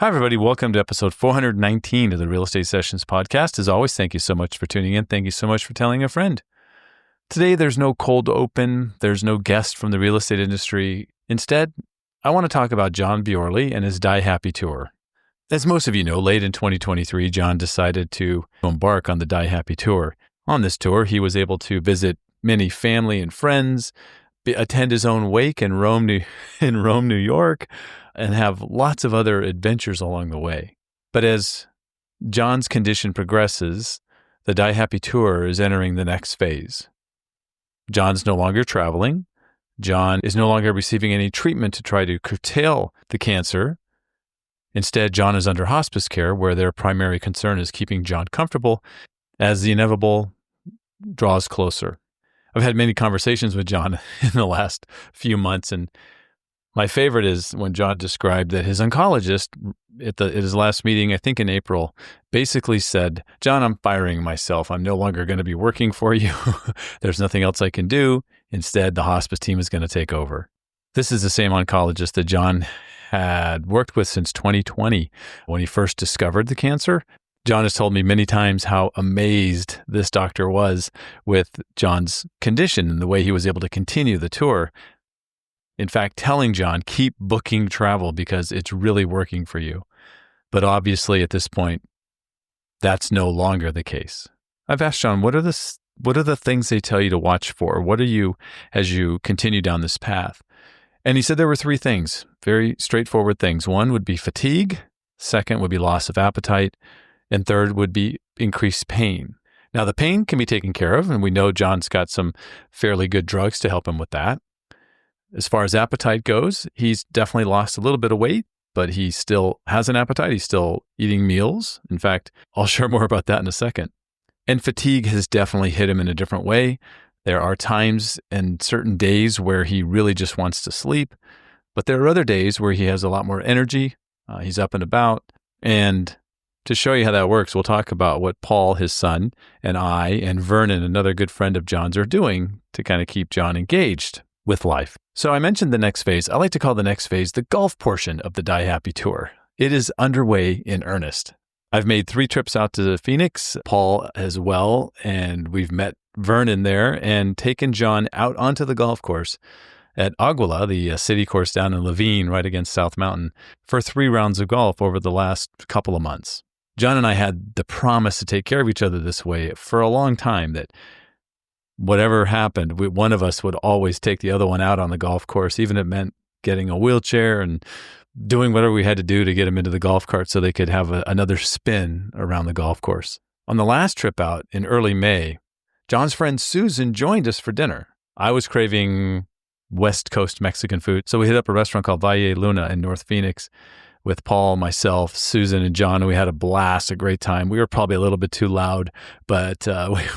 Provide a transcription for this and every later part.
Hi, everybody. Welcome to episode 419 of the Real Estate Sessions podcast. As always, thank you so much for tuning in. Thank you so much for telling a friend. Today, there's no cold open. There's no guest from the real estate industry. Instead, I want to talk about John Bjorlie and his Die Happy tour. As most of you know, late in 2023, John decided to embark on the Die Happy tour. On this tour, he was able to visit many family and friends, attend his own wake in Rome, New York, and have lots of other adventures along the way. But as John's condition progresses, the Die Happy tour is entering the next phase. John's no longer traveling. John is no longer receiving any treatment to try to curtail the cancer. Instead, John is under hospice care, where their primary concern is keeping John comfortable as the inevitable draws closer. I've had many conversations with John in the last few months, and my favorite is when John described that his oncologist at his last meeting, I think in April, basically said, "John, I'm firing myself. I'm no longer going to be working for you. There's nothing else I can do. Instead, the hospice team is going to take over." This is the same oncologist that John had worked with since 2020 when he first discovered the cancer. John has told me many times how amazed this doctor was with John's condition and the way he was able to continue the tour. In fact, telling John, keep booking travel because it's really working for you. But obviously at this point, that's no longer the case. I've asked John, what are the things they tell you to watch for? What are you, as you continue down this path? And he said there were three things, very straightforward things. One would be fatigue. Second would be loss of appetite. And third would be increased pain. Now, the pain can be taken care of, and we know John's got some fairly good drugs to help him with that. As far as appetite goes, he's definitely lost a little bit of weight, but he still has an appetite. He's still eating meals. In fact, I'll share more about that in a second. And fatigue has definitely hit him in a different way. There are times and certain days where he really just wants to sleep, but there are other days where he has a lot more energy. He's up and about. And to show you how that works, we'll talk about what Paul, his son, and I, and Vernon, another good friend of John's, are doing to kind of keep John engaged with life. So I mentioned the next phase. I like to call the next phase the golf portion of the Die Happy tour. It is underway in earnest. I've made 3 trips out to Phoenix, Paul as well, and we've met Vernon there and taken John out onto the golf course at Aguila, the city course down in Laveen, right against South Mountain, for 3 rounds of golf over the last couple of months. John and I had the promise to take care of each other this way for a long time, that whatever happened, one of us would always take the other one out on the golf course, even if it meant getting a wheelchair and doing whatever we had to do to get them into the golf cart so they could have another spin around the golf course. On the last trip out in early May, John's friend Susan joined us for dinner. I was craving West Coast Mexican food, so we hit up a restaurant called Valle Luna in North Phoenix with Paul, myself, Susan, and John. And we had a blast, a great time. We were probably a little bit too loud, but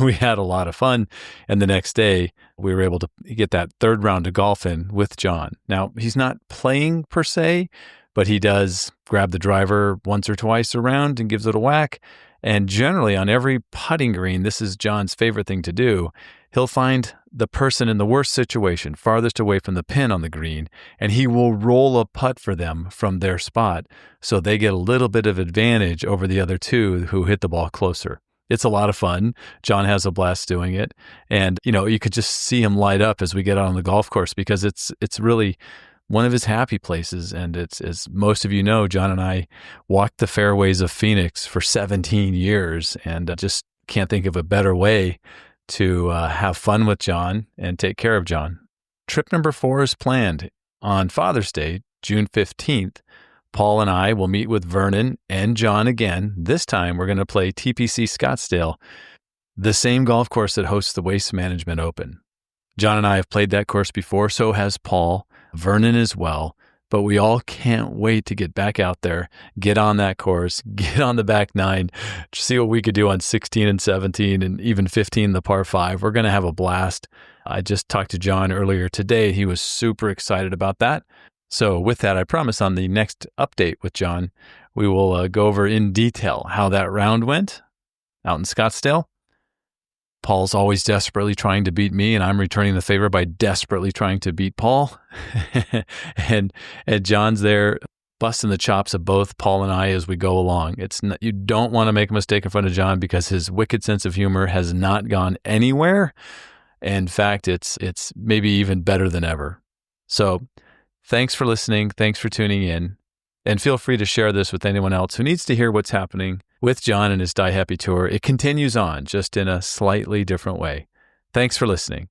we had a lot of fun. And the next day, we were able to get that 3rd round of golf in with John. Now, he's not playing per se, but he does grab the driver once or twice around and gives it a whack. And generally, on every putting green, this is John's favorite thing to do. He'll find the person in the worst situation, farthest away from the pin on the green, and he will roll a putt for them from their spot so they get a little bit of advantage over the other 2 who hit the ball closer. It's a lot of fun. John has a blast doing it. And, you could just see him light up as we get out on the golf course because it's really one of his happy places. And it's, as most of you know, John and I walked the fairways of Phoenix for 17 years and just can't think of a better way to have fun with John and take care of John. Trip number 4 is planned. On Father's Day, June 15th, Paul and I will meet with Vernon and John again. This time, we're going to play TPC Scottsdale, the same golf course that hosts the Waste Management Open. John and I have played that course before, so has Paul, Vernon as well. But we all can't wait to get back out there, get on that course, get on the back 9, see what we could do on 16 and 17 and even 15, the par 5. We're going to have a blast. I just talked to John earlier today. He was super excited about that. So with that, I promise on the next update with John, we will go over in detail how that round went out in Scottsdale. Paul's always desperately trying to beat me, and I'm returning the favor by desperately trying to beat Paul. and John's there busting the chops of both Paul and I as we go along. You don't want to make a mistake in front of John because his wicked sense of humor has not gone anywhere. In fact, it's maybe even better than ever. So thanks for listening. Thanks for tuning in. And feel free to share this with anyone else who needs to hear what's happening with John and his Die Happy tour. It continues on, just in a slightly different way. Thanks for listening.